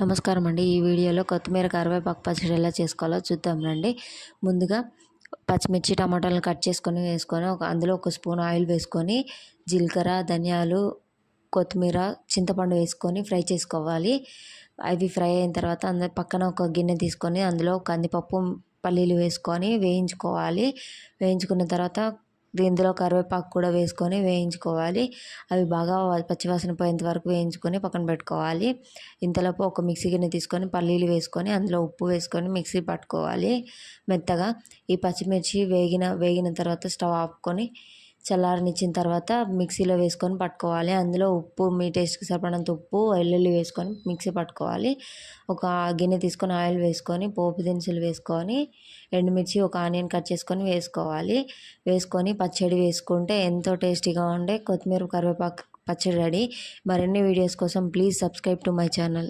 నమస్కారం అండి. ఈ వీడియోలో కొత్తిమీర కరివేపాకు పచ్చడి ఎలా చేసుకోవాలో చూద్దాం రండి. ముందుగా పచ్చిమిర్చి, టమాటాలను కట్ చేసుకొని వేసుకొని అందులో ఒక స్పూన్ ఆయిల్ వేసుకొని జీలకర్ర, ధనియాలు, కొత్తిమీర, చింతపండు వేసుకొని ఫ్రై చేసుకోవాలి. అవి ఫ్రై అయిన తర్వాత పక్కన ఒక గిన్నె తీసుకొని అందులో కందిపప్పు, పల్లీలు వేసుకొని వేయించుకోవాలి. వేయించుకున్న తర్వాత ఇందులో కరివేపాకు కూడా వేసుకొని వేయించుకోవాలి. అవి బాగా పచ్చివాసన పోయేంత వరకు వేయించుకొని పక్కన పెట్టుకోవాలి. ఇంతలోపు ఒక మిక్సీ గిన్నె తీసుకొని పల్లీలు వేసుకొని అందులో ఉప్పు వేసుకొని మిక్సీ పట్టుకోవాలి మెత్తగా. ఈ పచ్చిమిర్చి వేగిన తర్వాత స్టవ్ ఆపుకొని చల్లారనిచ్చిన తర్వాత మిక్సీలో వేసుకొని పట్టుకోవాలి. అందులో ఉప్పు, మీ టేస్ట్కి సరిపడినంత ఉప్పు, వెల్లుల్లి వేసుకొని మిక్సీ పట్టుకోవాలి. ఒక గిన్నె తీసుకొని ఆయిల్ వేసుకొని పోపు దినుసులు వేసుకొని ఎండుమిర్చి, ఒక ఆనియన్ కట్ చేసుకొని వేసుకోవాలి. వేసుకొని పచ్చడి వేసుకుంటే ఎంతో టేస్టీగా ఉండే కొత్తిమీర కరివేపాకు పచ్చడి రెడీ. మరిన్ని వీడియోస్ కోసం please subscribe to my channel.